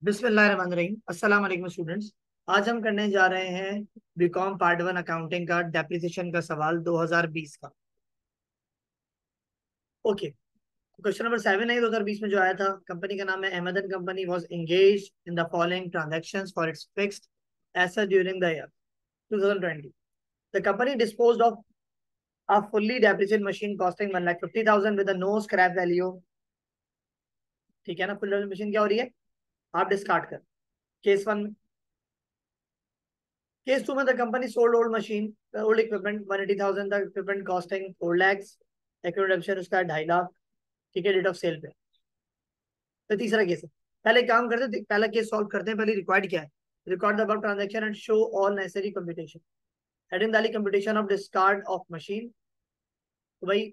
बिस्मिल्लाहिर्रहमानिर्रहीम। अस्सलाम वालेकुम स्टूडेंट्स। आज हम करने जा रहे हैं बीकॉम पार्ट 1 अकाउंटिंग का डेप्रिसिएशन का सवाल 2020 का। ओके, क्वेश्चन नंबर 7 है 2020 में जो आया था। कंपनी का नाम है Ahmed and company was engaged in the following transactions for its fixed asset during the year 2020। The company disposed of a fully depreciated machine costing 1,50,000 with a no scrap value। ठीक है ना, फुल मशीन क्या हो रही है, आप discard कर। Case 1 में, केस 2 में the company sold old machine old equipment 180,000, the equipment costing 4 lakhs, acquisition उसका 2.5 लाख। ठीक है, डेट ऑफ सेल पे। तो तीसरा केस है, पहले काम करते हैं, पहला केस सॉल्व करते हैं। पहले रिक्वायर्ड क्या है, record the above transaction and show all necessary computation. Heading डाली computation of discard of machine. तो भाई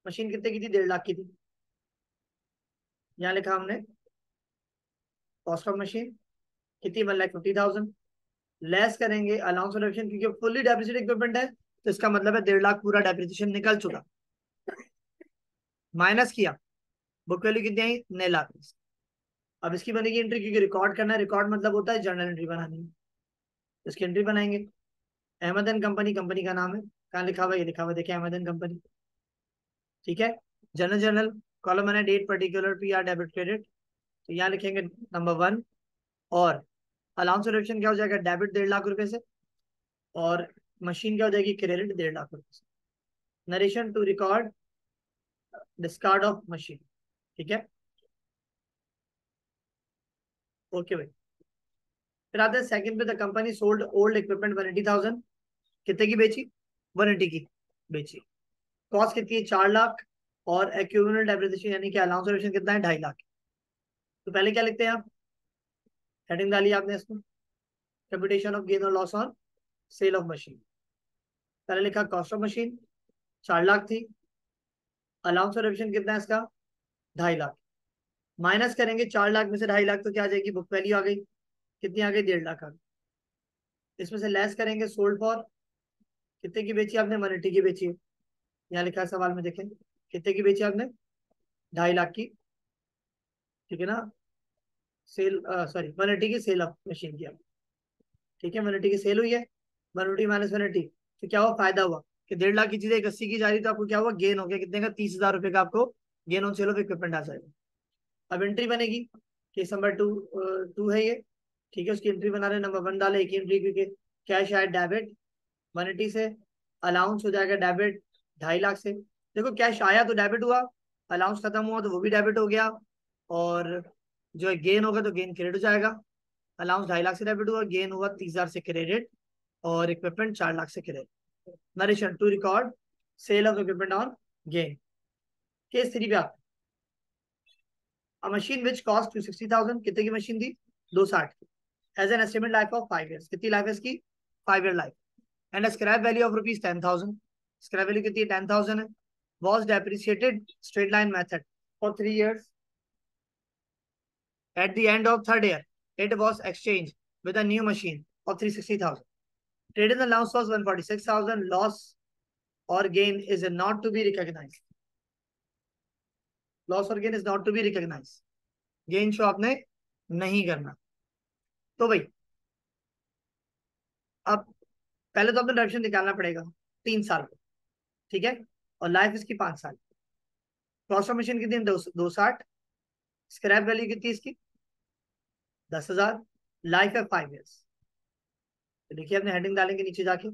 मशीन कितने की थी, 1.5 लाख की थी। यहाँ लिखा हमने कॉस्ट ऑफ मशीन कितनी, 1,50,000। लेस करेंगे अलाउंस रिडक्शन, क्योंकि फुल्ली डेप्रिसिएटेड इक्विपमेंट है तो इसका मतलब है 1.5 लाख पूरा डेप्रिसिएशन निकल चुका। माइनस किया, बुक वैल्यू कितनी आई, 9 लाख। अब इसकी बनेगी एंट्री, क्योंकि रिकॉर्ड करना है। रिकॉर्ड मतलब होता है जर्नल एंट्री बनानी है, तो इसकी एंट्री बनाएंगे। अहमद एंड कंपनी, कंपनी का नाम है, कहाँ लिखा हुआ है, ये लिखा हुआ है, देखिए अहमद एंड कंपनी। ठीक है, जर्नल जर्नल कॉलम है date particular P R debit credit. तो यहाँ लिखेंगे नंबर 1। और अलाउंस रिडक्शन क्या हो जाएगा, डेबिट 1.5 लाख रुपए से, और मशीन क्या हो जाएगी, क्रेडिट 1.5 लाख रुपए से। Narration to record discard of machine. ठीक है, ओके भाई। फिर आते हैं सेकंड पे, the company sold old equipment 180,000। कितने की बेची, 180 की बेची। कॉस्ट कितनी है, 4 लाख। और एक्यूमुलेटेड डेप्रिसिएशन यानी कि अलाउंस रिडक्शन कितना है, 2.5 लाख। तो पहले क्या लिखते हैं आप, हेडिंग डाली आपने इसमें, कंप्यूटेशन ऑफ गेन और loss on sale of machine. पहले लिखा कॉस्ट ऑफ मशीन 4 लाख थी, अलाउंस रिडक्शन कितना है इसका, 2.5 लाख। माइनस करेंगे 4 लाख में से 2.5 लाख, तो क्या आ जाएगी, बुक वैल्यू आ गई, कितनी आ गई, 1.5 लाख आ गई। इसमें से लेस करेंगे सोल्ड फॉर, कितने की बेची आपने, 180 की बेची है। यहाँ लिखा है सवाल में, देखें कितने की बेची आपने, 2.5 लाख की। ठीक है ना, सेल सॉरी 180 की सेल ऑफ मशीन की। ठीक है, 180 की सेल हुई है, 180 माइनस 180, तो क्या हुआ, फायदा हुआ कि 1.5 लाख की चीज 180 की जा रही, तो आपको क्या हुआ, गेन हो गया। कितने का, 30,000 रुपए का आपको gain on sale of equipment आ जाएगा। अब एंट्री बनेगी, केस नंबर 2 है ये। ठीक है, उसकी एंट्री बना रहे, नंबर 1 डाले, एक ही एंट्री, क्योंकि कैश आया डेबिट 180 से, अलाउंस हो जाएगा डेबिट 2.5 लाख से। देखो कैश आया तो डेबिट हुआ, अलाउंस खत्म हुआ तो वो भी डेबिट हो गया, और जो है गेन होगा तो गेन क्रेडिट हो जाएगा। अलाउंस 2.5 लाख से डेबिट हुआ, गेन हुआ 30,000 से क्रेडिट, और इक्विपमेंट 4 लाख से credit. Narration to record sale of equipment on gain. Case 3 पे आता है, मशीन विच कॉस्ट 260,000। कितने की मशीन थी, 260 की। As an estimate life of 5 years, कितनी लाइफ है इसकी, 5 year life. And scrap value of rupees 10,000। Scrap value कितनी है, 10,000 है। Was depreciated straight line method for 3 years। At the end of third year it was exchange with a new machine of 360,000। Trade in allowance was 146,000। Loss और gain is not to be recognise. Loss और gain is not to be recognise, gain show आपने नहीं करना। तो भाई अब पहले तो अपना डायरेक्शन निकालना पड़ेगा, 3 साल का। ठीक है, और लाइफ इसकी 5 साल। कॉस्ट ऑफ मशीन कितनी, 260। स्क्रैप वैल्यू कितनी इसकी, 10,000। लाइफ है 5 ईयर्स। तो देखिए अपने हेडिंग डालेंगे नीचे जाके,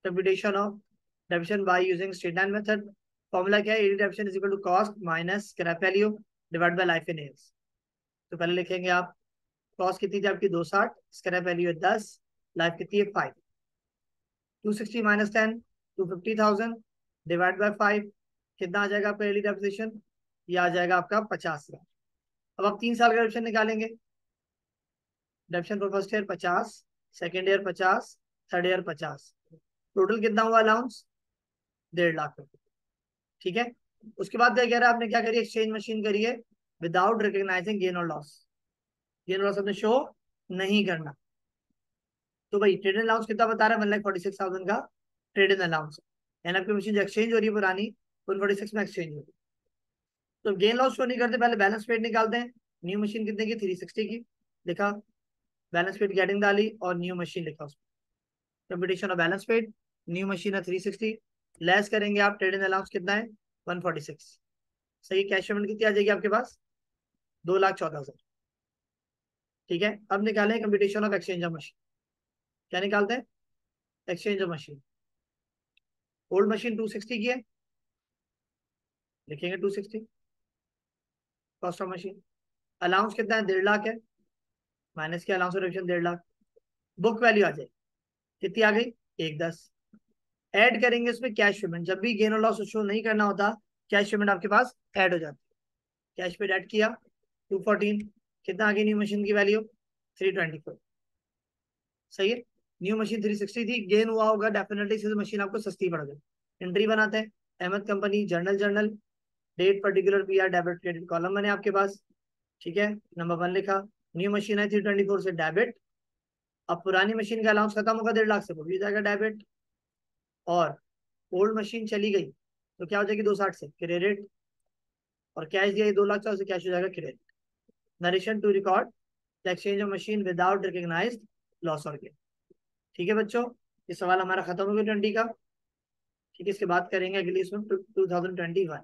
computation of depreciation by using straight line method. Formula क्या है, AD depreciation is equal to cost minus scrap value divide by life in years. तो पहले लिखेंगे आप, कॉस्ट कितनी थी आपकी, 260, स्क्रैप वैल्यू है 10, लाइफ कितनी है 5। 260 माइनस 10, 250,000 डिवाइड बाय 5, कितना आ जाएगा आपका एडी डेप्रिसिएशन, ये आ जाएगा आपका 50,000। अब आप 3 साल का डेप्रिसिएशन निकालेंगे। Depreciation for first year 50, second year 50, third year 50, total कितना हुआ अलाउंस, 1.5 लाख रुपए। ठीक है, उसके बाद क्या कह रहा है, आपने क्या करी, एक्सचेंज मशीन करी है विदाउट रिकॉग्नाइजिंग गेन और लॉस। गेन और लॉस अपने शो नहीं करना। तो भाई ट्रेड अलाउंस कितना बता रहा है, 1,46,000 का ट्रेड इन अलाउंस। यानी आपकी मशीन जो एक्सचेंज हो रही है पुरानी, 146 में एक्सचेंज हो रही है। तो गेन लॉस शो नहीं करते, पहले बैलेंस पेड निकालते हैं। न्यू मशीन कितने की, 360 की लिखा, बैलेंस शीट गेटिंग डाली और न्यू मशीन लिखा उसमें, computation of balance sheet, new machine है 360, लेस करेंगे आप ट्रेड इन अलाउंस कितना है 146, सही। कैश पेमेंट कितनी आ जाएगी आपके पास, 2,14,000। ठीक है, अब निकालें computation of exchange of machine. क्या निकालते हैं, exchange of machine. Old machine 260 की है, लिखेंगे 260 कॉस्ट ऑफ मशीन। अलाउंस कितना है, 1.5 लाख है, माइनस के allowance reduction 1.5 lakh. Book value आ जाए कितनी आ गई, 110। ऐड करेंगे उसमें कैश पेमेंट, जब भी गेन और लॉस शो नहीं करना होता कैश पेमेंट आपके पास ऐड हो जाती है। कैश पे ऐड किया 214, कितना आ गई न्यू मशीन की वैल्यू 324, सही है। न्यू मशीन 360 थी, गेन हुआ होगा डेफिनेटली, इससे मशीन आपको सस्ती पड़ गई। एंट्री बनाते हैं, Ahmad company journal, date particular P R debit credit column बने आपके पास। ठीक है, नंबर 1 लिखा, न्यू मशीन है 324 से डेबिट। अब पुरानी मशीन का अलाउंस खत्म होगा 1.5 लाख से, वो भी जाएगा डेबिट। और ओल्ड मशीन चली गई तो क्या हो जाएगी 260 से क्रेडिट, और कैश दिया 2,04,000 से कैश हो जाएगा credit. Narration to record the exchange of machine without recognised loss और गेन। ठीक है बच्चों, ये सवाल हमारा खत्म हो गया 20 का। ठीक है, इसके बाद करेंगे अगली इसमें 2021।